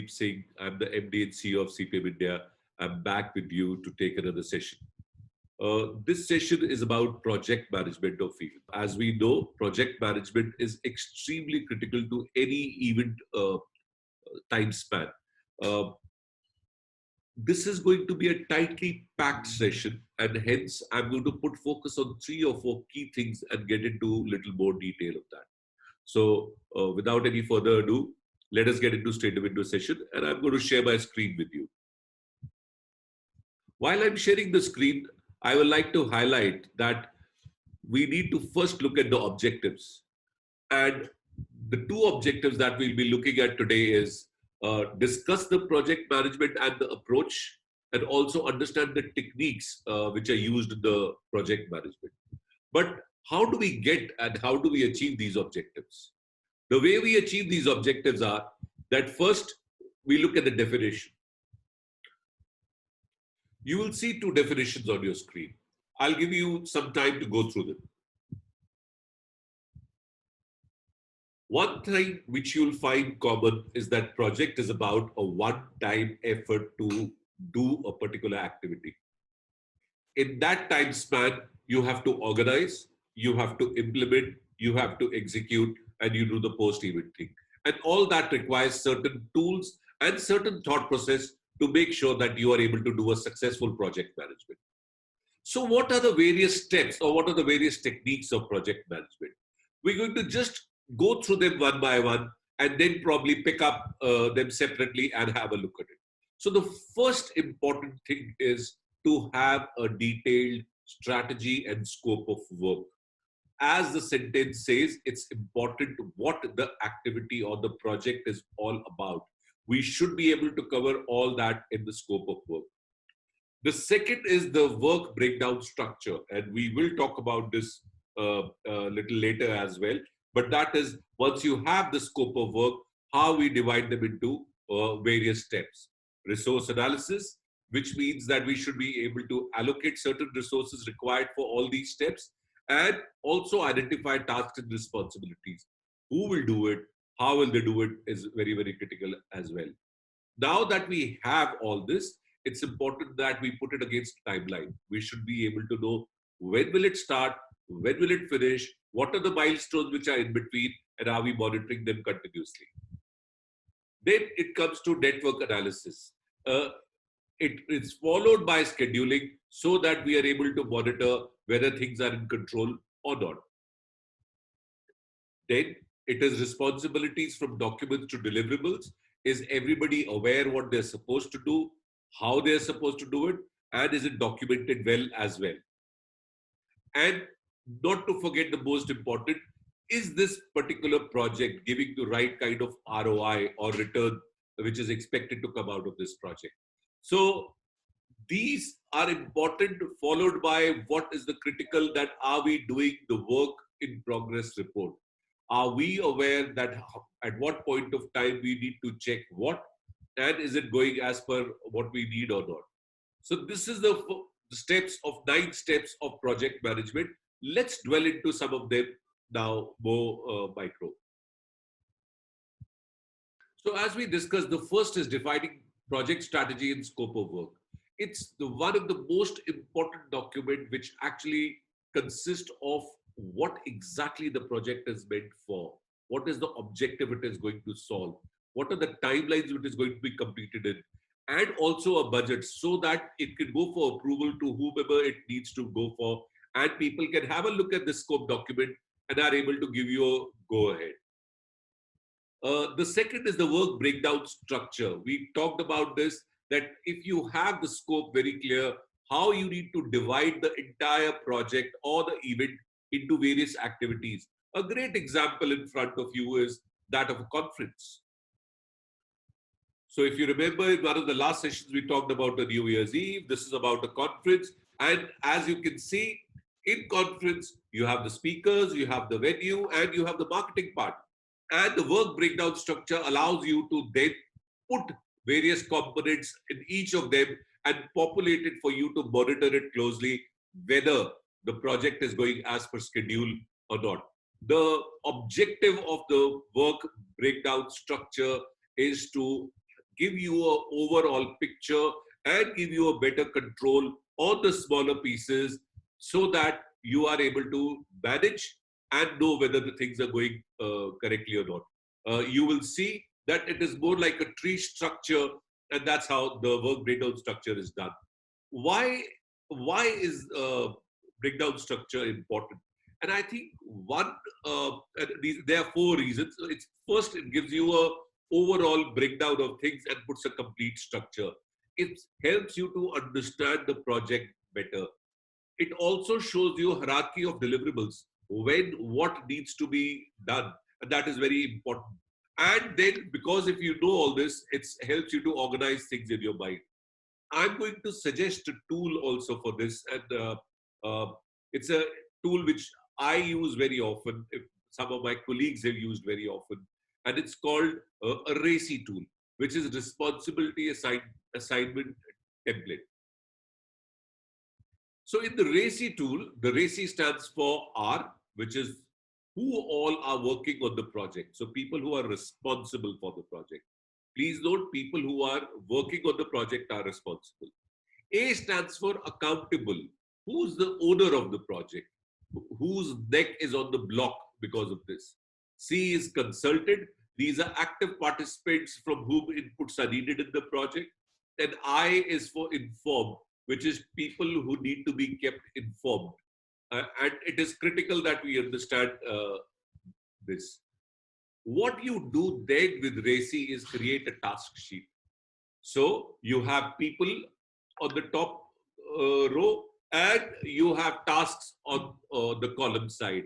Mandeep Singh. I'm the MD and CEO of CPM India. I'm back with you to take another session. This session is about project management of field. As we know, project management is extremely critical to any event time span. This is going to be a tightly packed session, and hence I'm going to put focus on 3 or 4 key things and get into a little more detail of that. So without any further ado, let us get straight into a session, and I'm going to share my screen with you. While I'm sharing the screen, I would like to highlight that we need to first look at the objectives. And the 2 objectives that we'll be looking at today is discuss the project management and the approach, and also understand the techniques which are used in the project management. But how do we get and how do we achieve these objectives? The way we achieve these objectives are that first we look at the definition. You will see 2 definitions on your screen. I'll give you some time to go through them. One thing which you'll find common is that project is about a one-time effort to do a particular activity. In that time span, you have to organize, you have to implement, you have to execute, and you do the post-event thing. And all that requires certain tools and certain thought process to make sure that you are able to do a successful project management. So what are the various steps or what are the various techniques of project management? We're going to just go through them one by one and then probably pick up them separately and have a look at it. So the first important thing is to have a detailed strategy and scope of work. As the sentence says, it's important what the activity or the project is all about. We should be able to cover all that in the scope of work. The second is the work breakdown structure, and we will talk about this a little later as well. But that is, once you have the scope of work, how we divide them into various steps. Resource analysis, which means that we should be able to allocate certain resources required for all these steps, and also identify tasks and responsibilities. Who will do it? How will they do it is very, very critical as well. Now that we have all this, it's important that we put it against timeline. We should be able to know when will it start, when will it finish, what are the milestones which are in between, and are we monitoring them continuously? Then it comes to network analysis. It's followed by scheduling so that we are able to monitor whether things are in control or not. Then it is responsibilities from documents to deliverables. Is everybody aware what they're supposed to do, how they're supposed to do it, and is it documented well as well? And not to forget the most important, is this particular project giving the right kind of ROI or return which is expected to come out of this project? So these are important, followed by what is the critical, that are we doing the work in progress report? Are we aware that at what point of time we need to check what, and is it going as per what we need or not? So this is the steps of 9 steps of project management. Let's dwell into some of them now more micro. So as we discussed, the first is defining project strategy and scope of work. It's one of the most important document which actually consists of what exactly the project is meant for, what is the objective it is going to solve, what are the timelines it is going to be completed in, and also a budget so that it can go for approval to whomever it needs to go for, and people can have a look at the scope document and are able to give you a go ahead. The second is the work breakdown structure. We talked about this, that if you have the scope very clear, how you need to divide the entire project or the event into various activities. A great example in front of you is that of a conference. So if you remember in one of the last sessions, we talked about the New Year's Eve. This is about a conference. And as you can see, in conference, you have the speakers, you have the venue, and you have the marketing part. And the work breakdown structure allows you to then put various components in each of them and populate it for you to monitor it closely, whether the project is going as per schedule or not. The objective of the work breakdown structure is to give you an overall picture and give you a better control on the smaller pieces so that you are able to manage and know whether the things are going correctly or not. You will see that it is more like a tree structure, and that's how the work breakdown structure is done. Why, why is breakdown structure important? And I think there are four reasons. It's first, it gives you a overall breakdown of things and puts a complete structure. It helps you to understand the project better. It also shows you a hierarchy of deliverables, when what needs to be done, and that is very important. And then, because if you know all this, it helps you to organize things in your mind. I'm going to suggest a tool also for this, and it's a tool which I use very often. If some of my colleagues have used very often, and it's called a RACI tool, which is Responsibility Assignment Template. So in the RACI tool, the RACI stands for R, which is who all are working on the project. So people who are responsible for the project. Please note, people who are working on the project are responsible. A stands for accountable. Who's the owner of the project? Whose neck is on the block because of this? C is consulted. These are active participants from whom inputs are needed in the project. And I is for informed, which is people who need to be kept informed. And it is critical that we understand this. What you do then with RACI is create a task sheet. So you have people on the top row and you have tasks on the column side.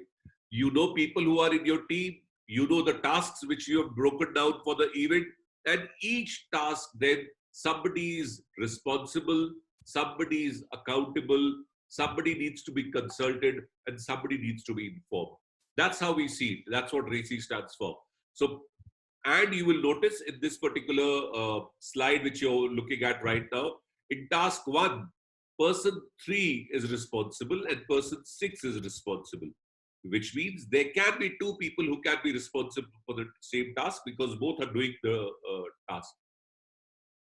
You know people who are in your team, you know the tasks which you have broken down for the event, and each task then somebody is responsible, somebody is accountable, somebody needs to be consulted, and somebody needs to be informed. That's how we see it. That's what RACI stands for. So, and you will notice in this particular slide which you're looking at right now, in task 1, person 3 is responsible and person 6 is responsible, which means there can be 2 people who can be responsible for the same task because both are doing the task.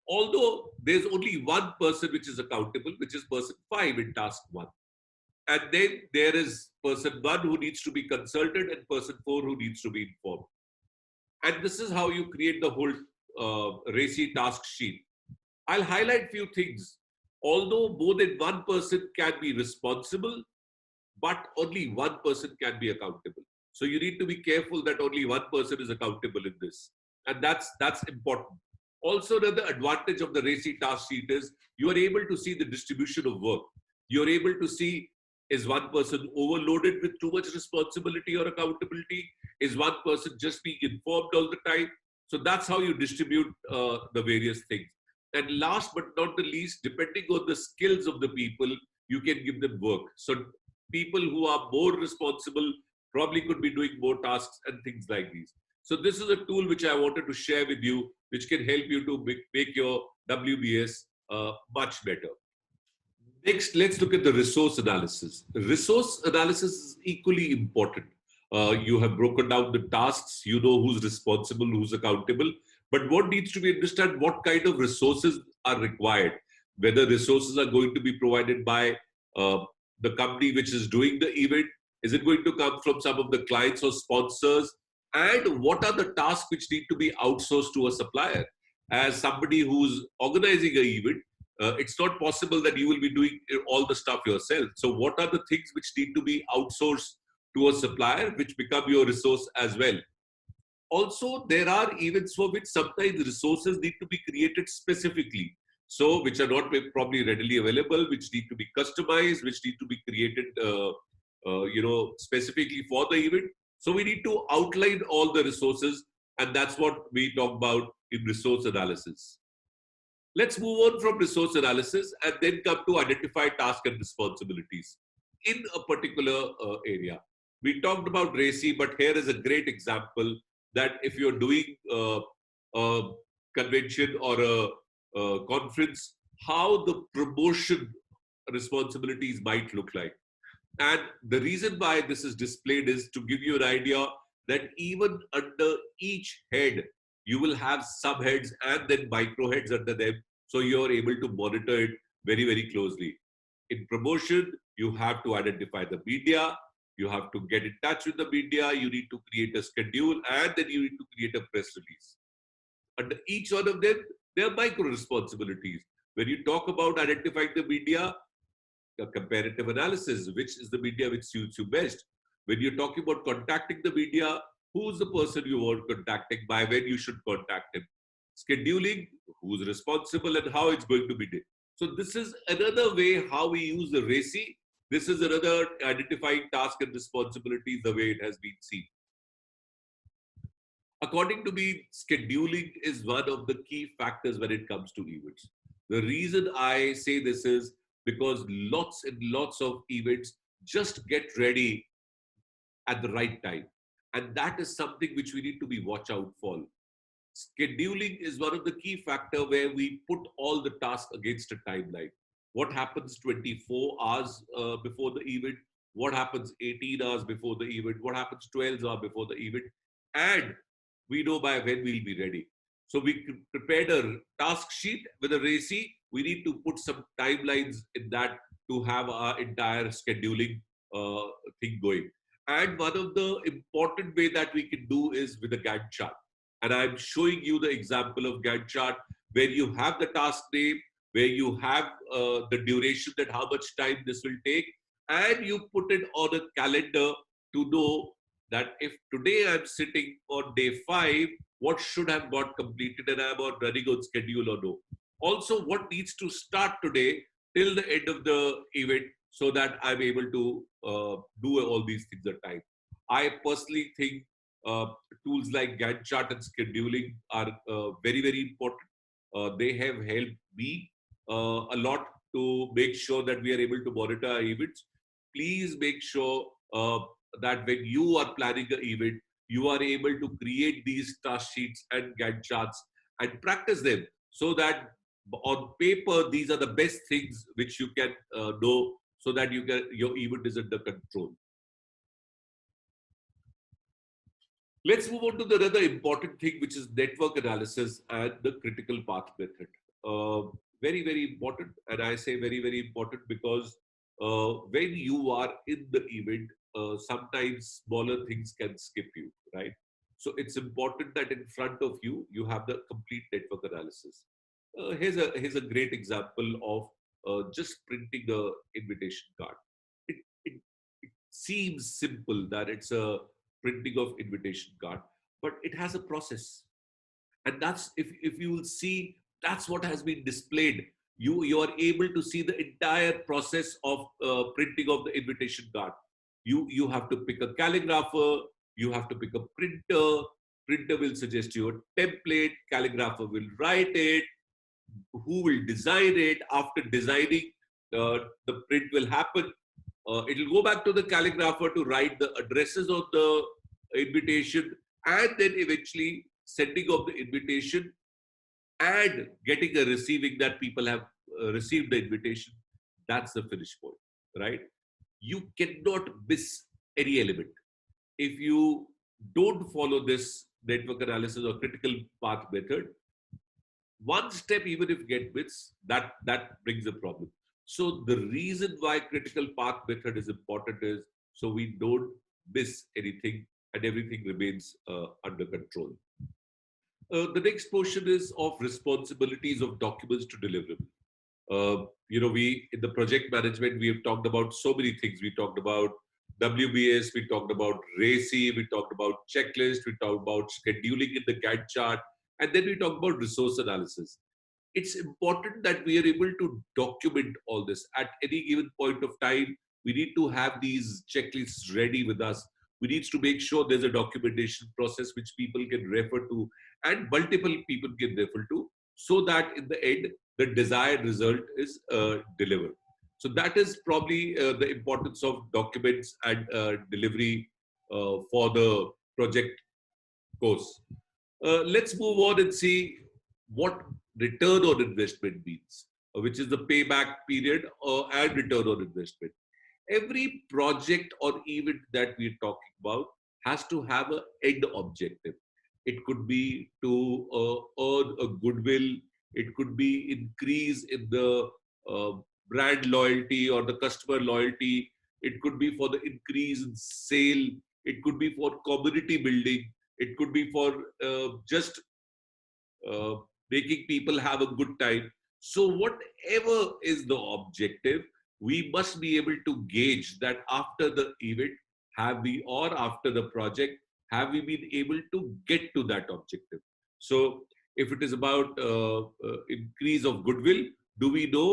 Although there's only one person which is accountable, which is person 5 in task 1. And then there is person 1 who needs to be consulted and person 4 who needs to be informed. And this is how you create the whole RACI task sheet. I'll highlight few things. Although more than one person can be responsible, but only one person can be accountable. So you need to be careful that only one person is accountable in this. And that's important. Also, another advantage of the RACI task sheet is you are able to see the distribution of work. You're able to see, is one person overloaded with too much responsibility or accountability? Is one person just being informed all the time? So that's how you distribute the various things. And last but not the least, depending on the skills of the people, you can give them work. So people who are more responsible probably could be doing more tasks and things like these. So this is a tool which I wanted to share with you, which can help you to make your WBS much better. Next, let's look at the resource analysis. Resource analysis is equally important. You have broken down the tasks, you know who's responsible, who's accountable, but what needs to be understood, what kind of resources are required, whether resources are going to be provided by the company which is doing the event, is it going to come from some of the clients or sponsors, and what are the tasks which need to be outsourced to a supplier. As somebody who's organizing an event, it's not possible that you will be doing all the stuff yourself. So what are the things which need to be outsourced to a supplier, which become your resource as well? Also, there are events for which sometimes resources need to be created specifically. So, which are not probably readily available, which need to be customized, which need to be created, specifically for the event. So, we need to outline all the resources, and that's what we talk about in resource analysis. Let's move on from resource analysis and then come to identify tasks and responsibilities in a particular area. We talked about RACI, but here is a great example that if you're doing a convention or a conference, how the promotion responsibilities might look like. And the reason why this is displayed is to give you an idea that even under each head, You will have subheads and then micro heads under them. So you're able to monitor it very, very closely. In promotion, you have to identify the media. You have to get in touch with the media. You need to create a schedule, and then you need to create a press release. Under each one of them, there are micro responsibilities. When you talk about identifying the media, a comparative analysis, which is the media which suits you best. When you're talking about contacting the media, who's the person you want contacting, by when you should contact him. Scheduling, who's responsible and how it's going to be done. So this is another way how we use the RACI. This is another identifying task and responsibilities the way it has been seen. According to me, scheduling is one of the key factors when it comes to events. The reason I say this is because lots and lots of events just get ready at the right time. And that is something which we need to be watch out for. Scheduling is one of the key factor where we put all the tasks against a timeline. What happens 24 hours before the event? What happens 18 hours before the event? What happens 12 hours before the event? And we know by when we'll be ready. So we prepared a task sheet with a RACI. We need to put some timelines in that to have our entire scheduling thing going. And one of the important way that we can do is with a Gantt chart. And I'm showing you the example of Gantt chart where you have the task name, where you have the duration that how much time this will take, and you put it on a calendar to know that if today I'm sitting on day 5, what should have got completed and I'm on running on schedule or no. Also, what needs to start today till the end of the event so that I'm able to do all these things at time. I personally think tools like Gantt chart and scheduling are very, very important. They have helped me a lot to make sure that we are able to monitor our events. Please make sure that when you are planning an event, you are able to create these task sheets and Gantt charts and practice them so that on paper, these are the best things which you can know so that you can, your event is under control. Let's move on to the other important thing, which is network analysis and the critical path method. Very, very important. And I say very, very important because when you are in the event, sometimes smaller things can skip you, right? So it's important that in front of you, you have the complete network analysis. Here's a great example of just printing the invitation card. It, it, it seems simple that it's a printing of invitation card, but it has a process. And that's, if you will see, that's what has been displayed. You are able to see the entire process of printing of the invitation card. You have to pick a calligrapher, you have to pick a printer. Printer will suggest you a template, calligrapher will write it, who will design it. After designing, the print will happen. It will go back to the calligrapher to write the addresses of the invitation, and then eventually sending of the invitation and getting a receiving that people have received the invitation. That's the finish point, right? You cannot miss any element. If you don't follow this network analysis or critical path method, one step, even if get missed, that brings a problem. So the reason why critical path method is important is so we don't miss anything and everything remains under control. The next portion is of responsibilities of documents to deliverable. We in the project management, we have talked about so many things. We talked about WBS, we talked about RACI, we talked about checklist, we talked about scheduling in the Gantt chart, and then we talked about resource analysis. It's important that we are able to document all this at any given point of time. We need to have these checklists ready with us. We need to make sure there's a documentation process which people can refer to and multiple people can refer to so that in the end, the desired result is delivered. So that is probably the importance of documents and delivery for the project course. Let's move on and see what return on investment means, which is the payback period and return on investment. Every project or event that we're talking about has to have an end objective. it could be to earn a goodwill, it could be increase in the uh, brand loyalty or the customer loyalty, it could be for the increase in sale, it could be for community building, it could be for just uh, making people have a good time. So, whatever is the objective, we must be able to gauge that after the event, have we, or after the project, have we been able to get to that objective? So, if it is about increase of goodwill, do we know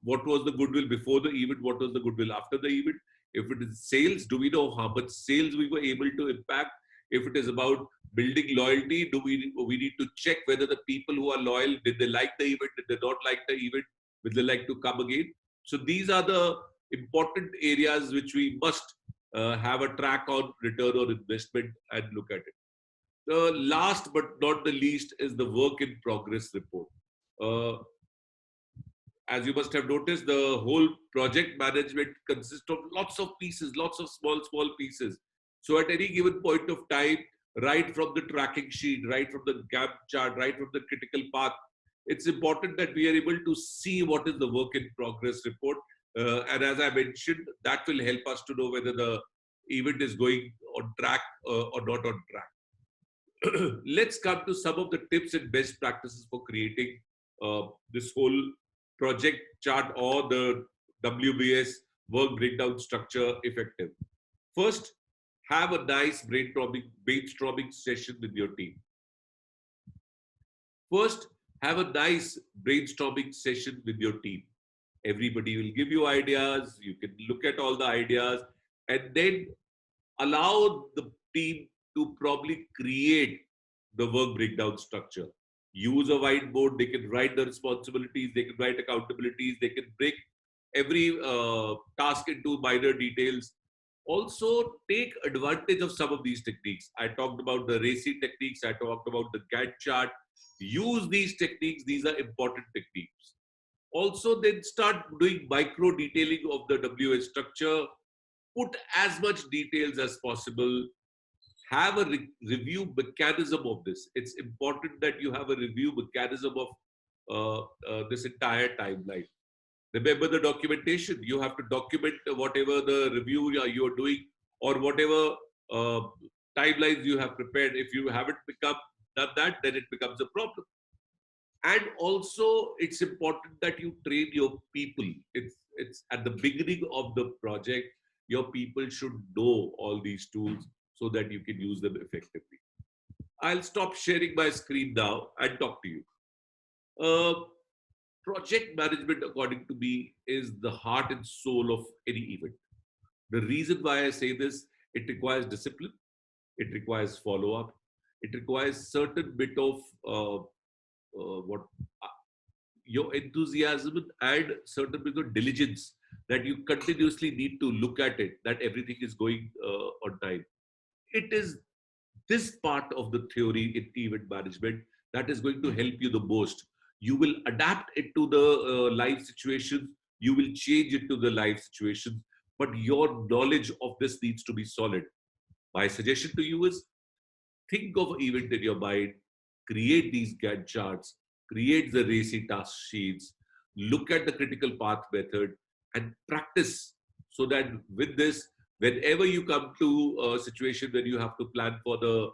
what was the goodwill before the event, what was the goodwill after the event? If it is sales, do we know how much sales we were able to impact? If it is about building loyalty, do we need to check whether the people who are loyal, did they like the event, did they not like the event, will they like to come again? So these are the important areas which we must have a track on return on investment and look at it. The last but not the least is the work in progress report. uh, as you must have noticed, the whole project management consists of lots of pieces, lots of small pieces. So at any given point of time, right from the tracking sheet, right from the gap chart, right from the critical path, it's important that we are able to see what is the work in progress report. And as I mentioned, that will help us to know whether the event is going on track or not on track. Let's come to some of the tips and best practices for creating this whole project chart or the WBS work breakdown structure effective. First, have a nice brainstorming session with your team. First, have a nice brainstorming session with your team. Everybody will give you ideas. You can look at all the ideas and then allow the team to probably create the work breakdown structure. Use a whiteboard, they can write the responsibilities, they can write accountabilities, they can break every task into minor details. Also, take advantage of some of these techniques. I talked about the RACI techniques, I talked about the Gantt chart. Use these techniques, these are important techniques. Also, then start doing micro detailing of the WS structure. Put as much details as possible. Have a review mechanism of this. It's important that you have a review mechanism of this entire timeline. Remember the documentation. You have to document whatever the review you are doing or whatever uh, timelines you have prepared. If you haven't done that, then it becomes a problem. And also, it's important that you train your people. It's at the beginning of the project. Your people should know all these tools so that you can use them effectively. I'll stop sharing my screen now and talk to you. Uh, Project management, according to me, is the heart and soul of any event. The reason why I say this, it requires discipline, it requires follow up, it requires certain bit of what your enthusiasm and certain bit of diligence that you continuously need to look at it, that everything is going on time. It is this part of the theory in event management that is going to help you the most. You will adapt it to the live situations, you will change it to the live situations, but your knowledge of this needs to be solid. My suggestion to you is think of an event in your mind, create these Gantt charts, create the RACI task sheets, look at the critical path method, and practice so that with this, whenever you come to a situation where you have to plan for the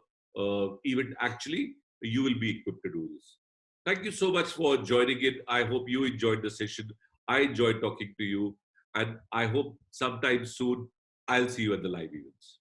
event, actually, you will be equipped to do this. Thank you so much for joining in. I hope you enjoyed the session. I enjoyed talking to you, and I hope sometime soon I'll see you at the live events.